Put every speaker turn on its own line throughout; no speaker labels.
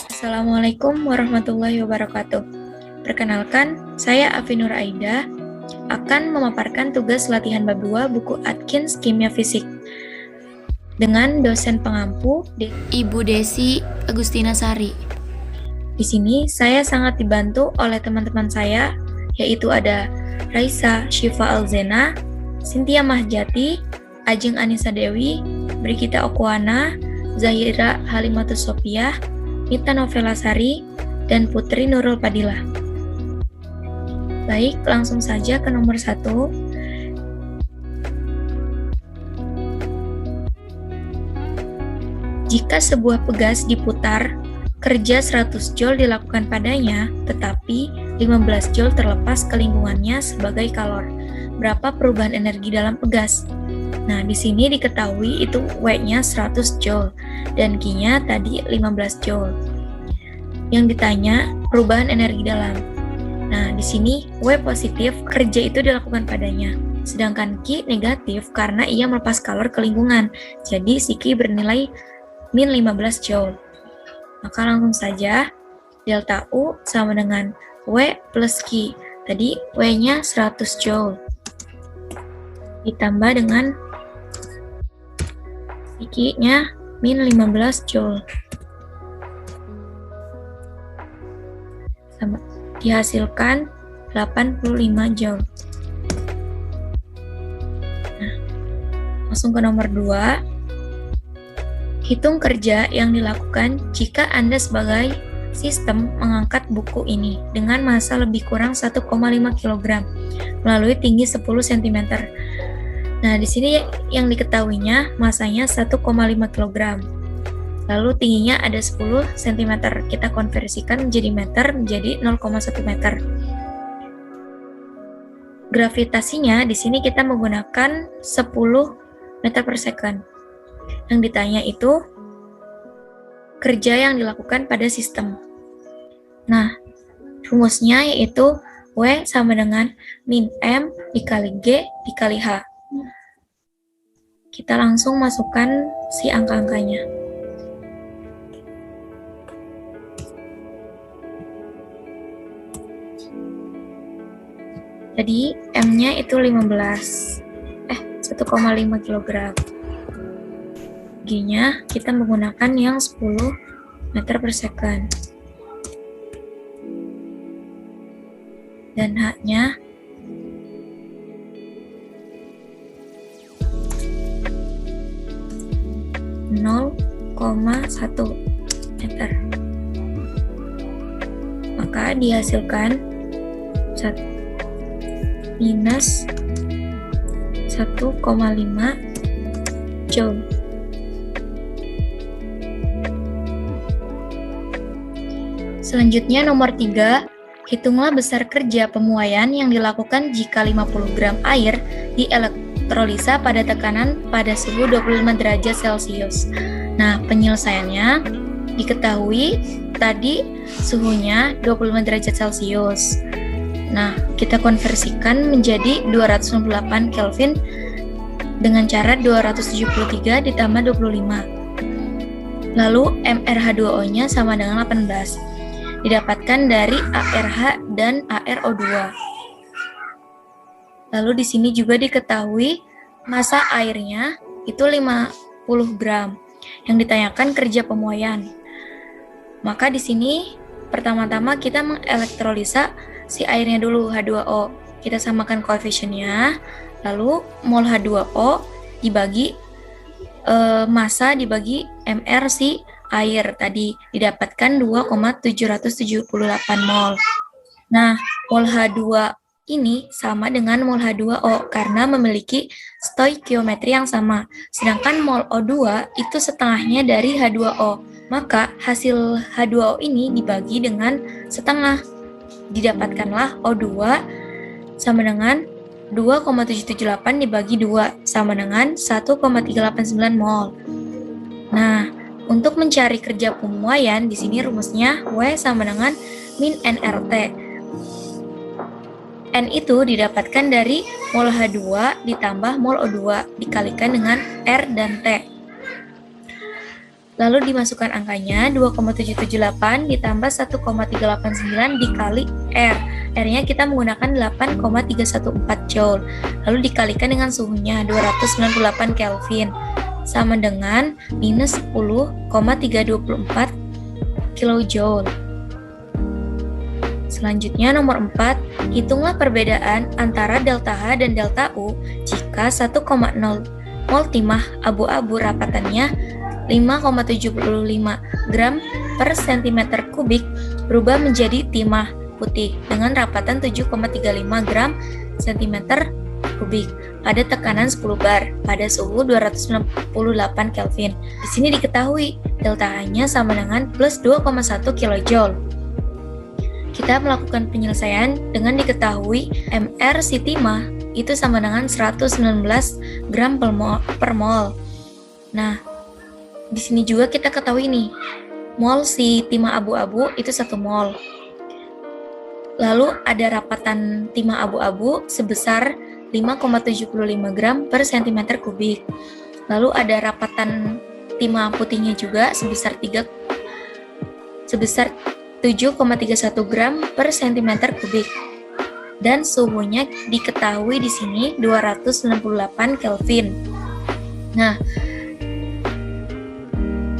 Assalamualaikum warahmatullahi wabarakatuh. Perkenalkan, saya Afinur Aida akan memaparkan tugas latihan bab 2 buku Atkins Kimia Fisik dengan dosen pengampu
Ibu Desi Agustina Sari.
Di sini saya sangat dibantu oleh teman-teman saya, yaitu ada Raisa Syifa Alzena, Cynthia Mahjati, Ajeng Anissa Dewi, Brigita Okwana, Zahira Halimatus Sopiah, Mita Novela Sari, dan Putri Nurul Padilah. Baik, langsung saja ke nomor 1. Jika sebuah pegas diputar, kerja 100 Joule dilakukan padanya, tetapi 15 Joule terlepas ke lingkungannya sebagai kalor. Berapa perubahan energi dalam pegas? Nah, di sini diketahui itu W-nya 100 Joule dan Q-nya tadi 15 Joule. Yang ditanya perubahan energi dalam. Nah, di sini W positif, kerja itu dilakukan padanya. Sedangkan Q negatif karena ia melepas kalor ke lingkungan. Jadi si Q bernilai min 15 Joule. Maka langsung saja delta U sama dengan W plus Q. Tadi W-nya 100 Joule. Ditambah dengan Q-nya min 15 Joule. Sama, dihasilkan 85 Joule. Nah, langsung ke nomor 2. Hitung kerja yang dilakukan jika Anda sebagai sistem mengangkat buku ini dengan massa lebih kurang 1,5 kg melalui tinggi 10 cm. Nah, di sini yang diketahuinya massanya 1,5 kg. Lalu tingginya ada 10 cm. Kita konversikan menjadi meter menjadi 0,1 meter. Gravitasinya di sini kita menggunakan 10 meter per second. Yang ditanya itu kerja yang dilakukan pada sistem. Nah, rumusnya yaitu W sama dengan min M dikali G dikali H. Kita langsung masukkan si angka-angkanya. Jadi M-nya itu 1,5 kg. G-nya kita menggunakan yang 10 meter per second. Dan H-nya 0,1 meter. Maka dihasilkan minus 1,5 Joule. Selanjutnya nomor 3, hitunglah besar kerja pemuaian yang dilakukan jika 50 gram air dielektrolisa pada tekanan pada suhu 25 derajat Celcius. Nah, penyelesaiannya diketahui tadi suhunya 25 derajat Celcius. Nah, kita konversikan menjadi 298 Kelvin dengan cara 273 ditambah 25. Lalu MrH2O-nya sama dengan 18. Didapatkan dari ARH dan ARO2. Lalu di sini juga diketahui massa airnya itu 50 gram. Yang ditanyakan kerja pemuaian. Maka di sini pertama-tama kita mengelektrolisa si airnya dulu, H2O. Kita samakan koefisiennya, lalu mol H2O dibagi massa dibagi MR si air tadi didapatkan 2,778 mol. Nah, mol H2 ini sama dengan mol H2O karena memiliki stoikiometri yang sama. Sedangkan mol O2 itu setengahnya dari H2O. Maka hasil H2O ini dibagi dengan setengah. Didapatkanlah O2 sama dengan 2,778 dibagi 2 sama dengan 1,389 mol. Nah, untuk mencari kerja pemuaian, di sini rumusnya W sama dengan min nRT. N itu didapatkan dari mol H2 ditambah mol O2 dikalikan dengan R dan T. Lalu dimasukkan angkanya 2,778 ditambah 1,389 dikali R. R-nya kita menggunakan 8,314 Joule. Lalu dikalikan dengan suhunya 298 Kelvin. Sama dengan minus 10,324 kilojoule. Selanjutnya nomor 4, hitunglah perbedaan antara delta H dan delta U jika 1,0 mol timah abu-abu rapatannya 5,75 gram per cm kubik berubah menjadi timah putih dengan rapatan 7,35 gram cm kubik pada tekanan 10 bar pada suhu 298 Kelvin. Di sini diketahui delta H-nya sama dengan plus 2,1 kJ. Kita melakukan penyelesaian dengan diketahui MR si timah itu sama dengan 119 gram per mol. Nah, di sini juga kita ketahui nih, mol si timah abu-abu itu 1 mol. Lalu ada rapatan timah abu-abu sebesar 5,75 gram per cm kubik. Lalu ada rapatan timah putihnya juga sebesar 7,31 gram per cm kubik. Dan suhunya diketahui di sini 298 Kelvin. Nah,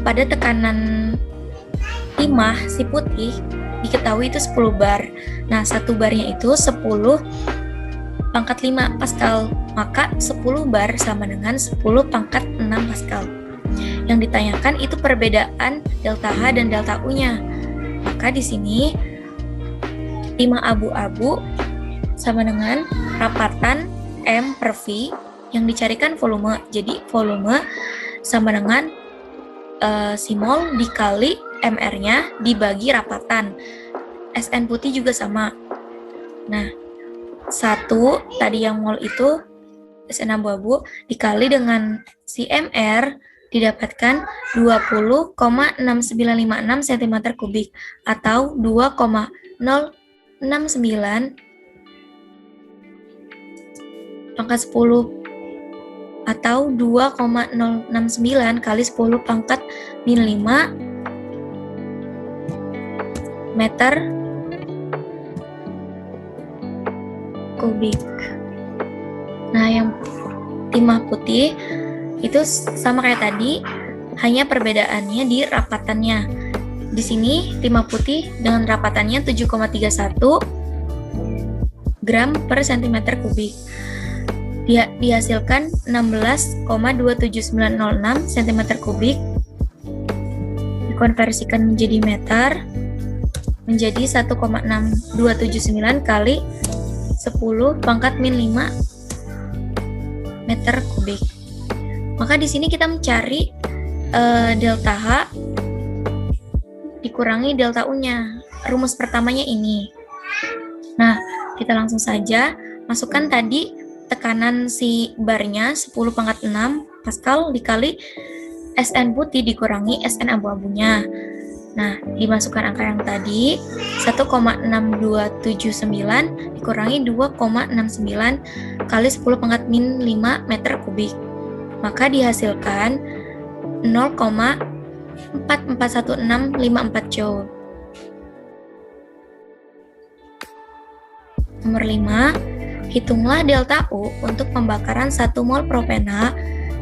pada tekanan timah si putih diketahui itu 10 bar. Nah, 1 barnya itu 10 pangkat 5 Pascal, maka 10 bar sama dengan 10 pangkat 6 Pascal. Yang ditanyakan itu perbedaan delta H dan delta U-nya. Maka di sini timah abu-abu sama dengan rapatan M per V yang dicarikan volume. Jadi volume sama dengan si mol dikali MR-nya dibagi rapatan. SN putih juga sama. Nah, 1 tadi yang mol itu SN abu-abu dikali dengan si MR didapatkan 20,6956 cm kubik atau 2,069 pangkat 10 atau 2,069 kali 10 pangkat min 5 meter kubik. Nah, yang timah putih itu sama kayak tadi, hanya perbedaannya di rapatannya. Di sini timah putih dengan rapatannya 7,31 gram per cm kubik. Dihasilkan 16,27906 cm kubik, dikonversikan menjadi meter, menjadi 1,6279 kali 10 pangkat min 5 meter kubik. Maka di sini kita mencari delta H dikurangi delta U-nya. Rumus pertamanya ini. Nah, kita langsung saja masukkan tadi tekanan si barnya 10 pangkat 6 Pascal dikali SN putih dikurangi SN abu-abunya. Nah, dimasukkan angka yang tadi 1,6279 dikurangi 2,69 kali 10 pangkat min 5 meter kubik. Maka dihasilkan 0,441654 Joule. Nomor 5, hitunglah delta U untuk pembakaran 1 mol propena.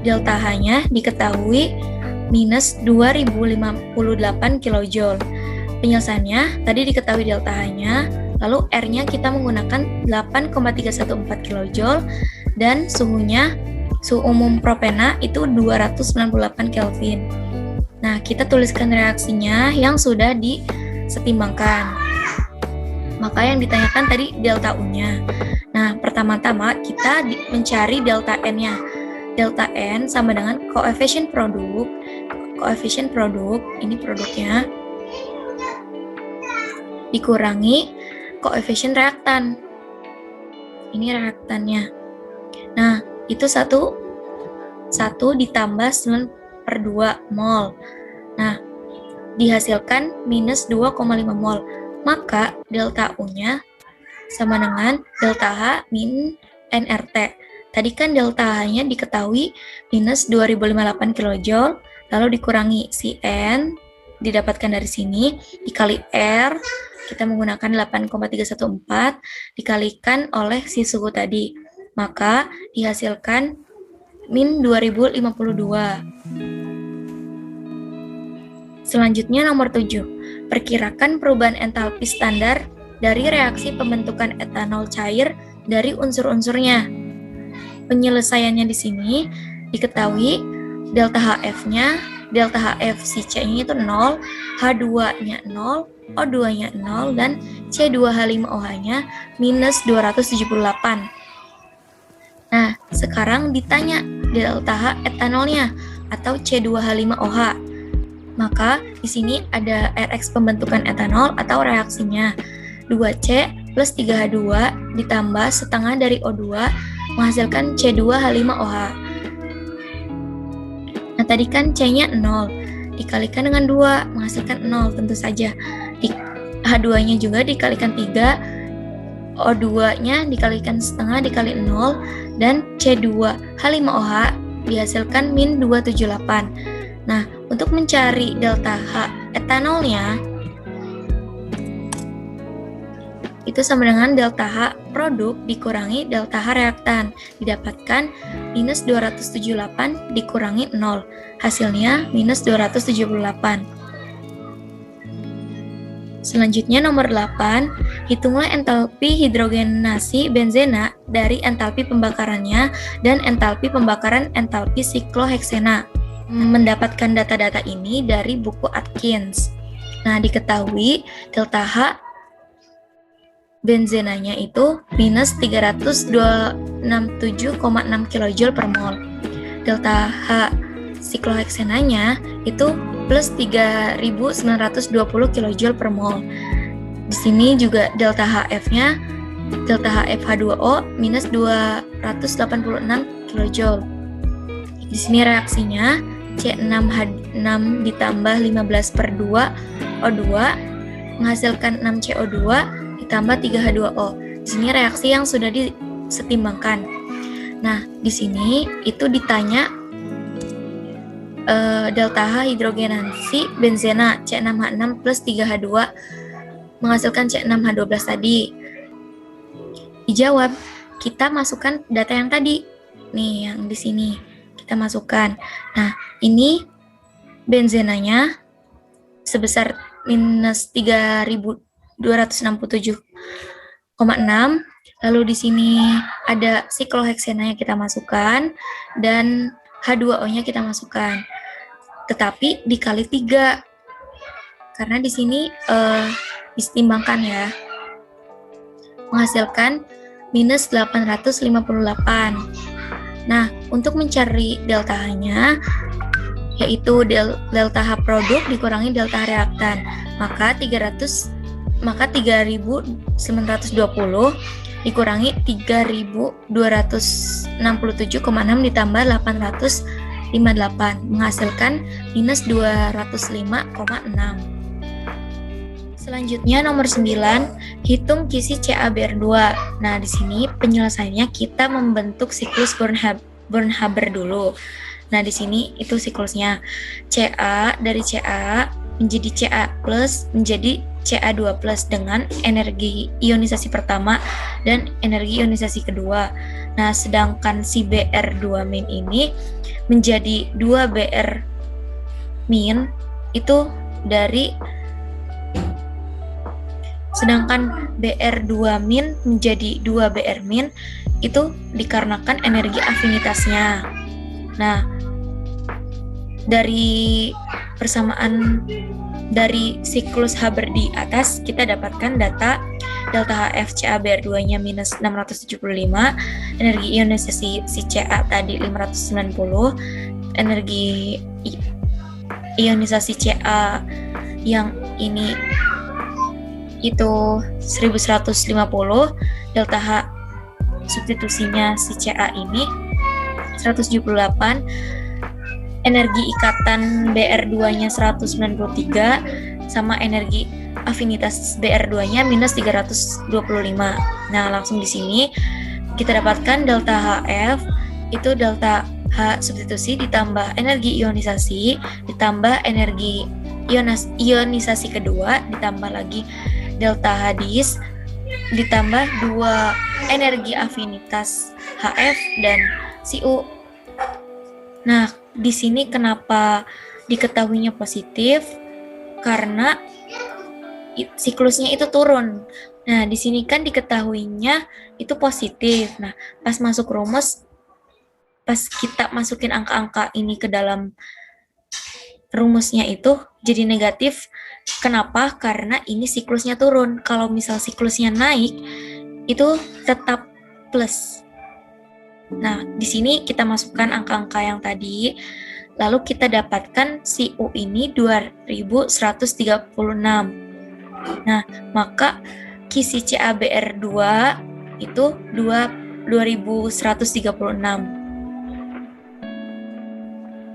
Delta H-nya diketahui minus 2058 kJ. Penyelesaiannya tadi diketahui delta H-nya, lalu R-nya kita menggunakan 8,314 kJ dan suhunya suhu umum propena itu 298 Kelvin. Nah, kita tuliskan reaksinya yang sudah disetimbangkan. Maka yang ditanyakan tadi delta U-nya. Nah, pertama-tama kita mencari delta N-nya. Delta N sama dengan koefisien produk. Koefisien produk, ini produknya, dikurangi koefisien reaktan. Ini reaktannya. Nah, itu 1 ditambah 9/2 mol. Nah, dihasilkan minus 2,5 mol. Maka delta U-nya sama dengan delta H min nRT. Tadi kan delta H-nya diketahui minus 2058 kJ, lalu dikurangi si N, didapatkan dari sini, dikali R, kita menggunakan 8,314, dikalikan oleh si suhu tadi. Maka dihasilkan min 2052. Selanjutnya nomor 7. Perkirakan perubahan entalpi standar dari reaksi pembentukan etanol cair dari unsur-unsurnya. Penyelesaiannya di sini diketahui delta HF-nya, delta HF si C-nya itu 0, H2-nya 0, O2-nya 0, dan C2H5OH-nya minus 278. Nah, sekarang ditanya delta H etanolnya atau C2H5OH. Maka di sini ada Rx pembentukan etanol atau reaksinya. 2C plus 3H2 ditambah setengah dari O2 menghasilkan C2H5OH. Nah, tadi kan C-nya 0, dikalikan dengan 2 menghasilkan 0 tentu saja. H2-nya juga dikalikan 3, O2-nya dikalikan setengah dikali 0, dan C2H5OH dihasilkan min 278. Nah, untuk mencari delta H etanolnya, itu sama dengan delta H produk dikurangi delta H reaktan, didapatkan minus 278 dikurangi 0, hasilnya minus 278. Selanjutnya nomor 8, hitunglah entalpi hidrogenasi benzena dari entalpi pembakarannya dan entalpi pembakaran entalpi sikloheksena. Mendapatkan data-data ini dari buku Atkins. Nah, diketahui delta H benzenanya itu minus 367,6 kJ per mol. Delta H sikloheksenanya itu plus 3.920 kJ per mol. Di sini juga delta HF-nya, delta HFH2O minus 286 kJ. Di sini reaksinya C6H6 ditambah 15 per 2 O2 menghasilkan 6 CO2 ditambah 3H2O. Di sini reaksi yang sudah disetimbangkan. Nah, di sini itu ditanya delta H hidrogenasi benzena C6H6 plus 3H2 menghasilkan C6H12 tadi. Dijawab, kita masukkan data yang tadi. Nih, yang di sini kita masukkan. Nah, ini benzenanya sebesar minus 3.267,6. Lalu di sini ada sikloheksenanya kita masukkan dan H2O-nya kita masukkan. Tetapi dikali 3. Karena di sini disetimbangkan ya. Menghasilkan minus 858. Nah, untuk mencari delta H-nya, yaitu delta H produk dikurangi delta H reaktan, maka 3.920 dikurangi 3.267,6 ditambah 858 menghasilkan minus 205,6. Selanjutnya nomor 9, hitung kisi CaBr2. Nah, di sini penyelesaiannya kita membentuk siklus Born-Haber dulu. Nah, di sini itu siklusnya. Ca dari Ca menjadi Ca plus menjadi Ca2 plus dengan energi ionisasi pertama dan energi ionisasi kedua. Nah, sedangkan si Br2- ini menjadi 2Br- itu dari sedangkan Br2- menjadi 2Br- itu dikarenakan energi afinitasnya. Nah, dari persamaan dari siklus Haber di atas kita dapatkan data delta HF CaBr2-nya minus 675, energi ionisasi si Ca tadi 590, energi ionisasi Ca yang ini itu 1150, delta H substitusinya si Ca ini 178, energi ikatan Br2-nya 193, sama energi afinitas BR2-nya minus 325. Nah, langsung di sini kita dapatkan delta HF itu delta H substitusi ditambah energi ionisasi, ditambah energi ionisasi kedua, ditambah lagi delta H dis, ditambah 2 energi afinitas HF dan Cu. Nah, di sini kenapa diketahuinya positif? Karena siklusnya itu turun. Nah, di sini kan diketahuinya itu positif. Nah, pas masuk rumus, pas kita masukin angka-angka ini ke dalam rumusnya itu jadi negatif. Kenapa? Karena ini siklusnya turun. Kalau misal siklusnya naik, itu tetap plus. Nah, di sini kita masukkan angka-angka yang tadi, lalu kita dapatkan Cu ini 2136. Nah, maka kisi CaBr2 itu 2136.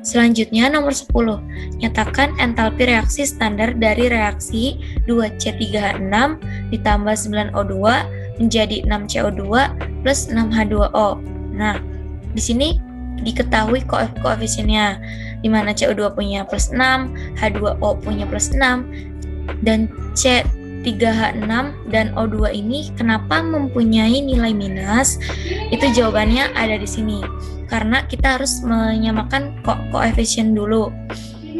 Selanjutnya nomor 10, nyatakan entalpi reaksi standar dari reaksi 2C3H6 ditambah 9O2 menjadi 6CO2 plus 6H2O. Nah, di sini diketahui koefisiennya, di mana CO2 punya plus 6, H2O punya plus 6, dan C3H6 dan O2 ini kenapa mempunyai nilai minus? Itu jawabannya ada di sini. Karena kita harus menyamakan koefisien dulu.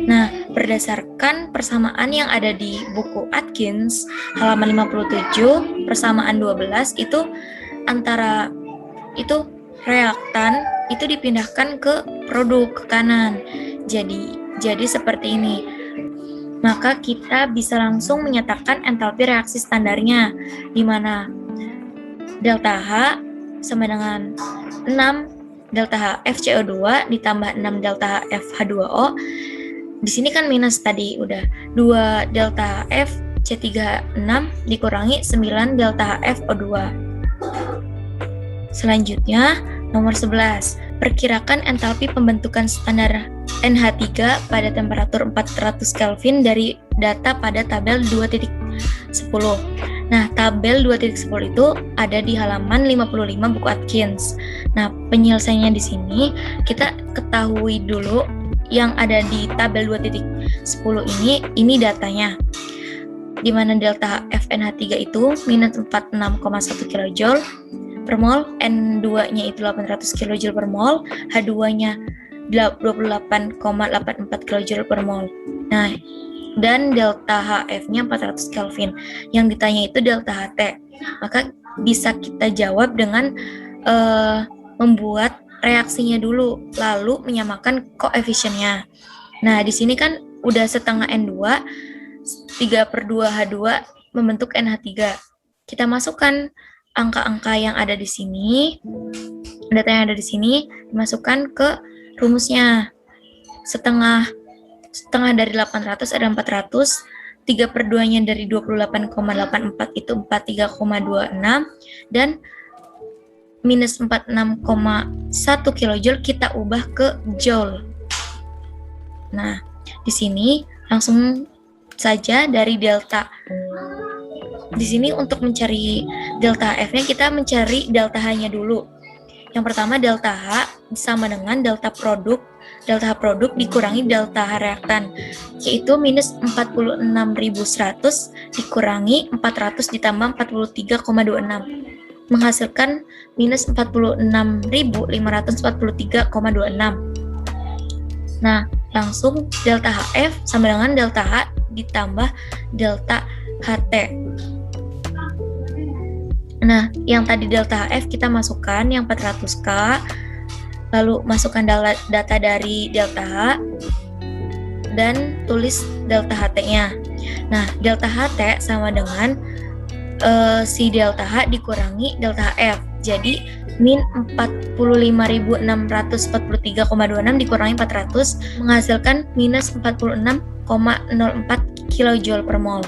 Nah, berdasarkan persamaan yang ada di buku Atkins halaman 57, persamaan 12 itu antara itu reaktan itu dipindahkan ke produk ke kanan. Jadi seperti ini. Maka kita bisa langsung menyatakan entalpi reaksi standarnya, di mana delta H sama dengan 6 delta HF CO2 ditambah 6 delta HF H2O. Di sini kan minus tadi udah 2 delta HF C3H6 dikurangi 9 delta HF O2. Selanjutnya nomor 11, perkirakan entalpi pembentukan standar NH3 pada temperatur 400 Kelvin dari data pada tabel 2.10. Nah, tabel 2.10 itu ada di halaman 55 buku Atkins. Nah, penyelesaiannya di sini kita ketahui dulu yang ada di tabel 2.10 ini datanya. Di mana delta FNH3 itu minus 46,1 kJ per mol, N2-nya itu 800 kJ per mol, H2-nya 28,84 kJ per mol. Nah, dan delta HF-nya 400 Kelvin. Yang ditanya itu delta HT. Maka bisa kita jawab dengan membuat reaksinya dulu, lalu menyamakan koefisiennya. Nah, di sini kan udah setengah N2, 3/2 H2 membentuk NH3. Kita masukkan angka-angka yang ada di sini, data yang ada di sini, dimasukkan ke rumusnya. Setengah dari 800 ada 400, 3/2-nya dari 28,84 itu 43,26, dan minus 46,1 kJ kita ubah ke joule. Nah, di sini langsung saja dari delta. Di sini untuk mencari delta F-nya kita mencari delta H-nya dulu. Yang pertama delta H sama dengan delta H produk dikurangi delta H reaktan, yaitu minus 46.100 dikurangi 400 ditambah 43,26, menghasilkan minus 46.543,26. Nah, langsung delta HF sama dengan delta H ditambah delta HT. Nah, yang tadi delta HF kita masukkan yang 400K, lalu masukkan data dari delta H, dan tulis delta HT-nya. Nah, delta HT sama dengan si delta H dikurangi delta HF. Jadi, min 45.643,26 dikurangi 400 menghasilkan minus 46,04 kJ per mol.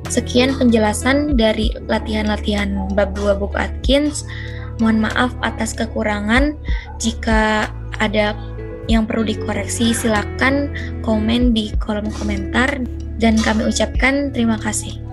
Sekian penjelasan dari latihan-latihan bab 2 buku Atkins. Mohon maaf atas kekurangan. Jika ada yang perlu dikoreksi, silakan komen di kolom komentar. dan kami ucapkan terima kasih.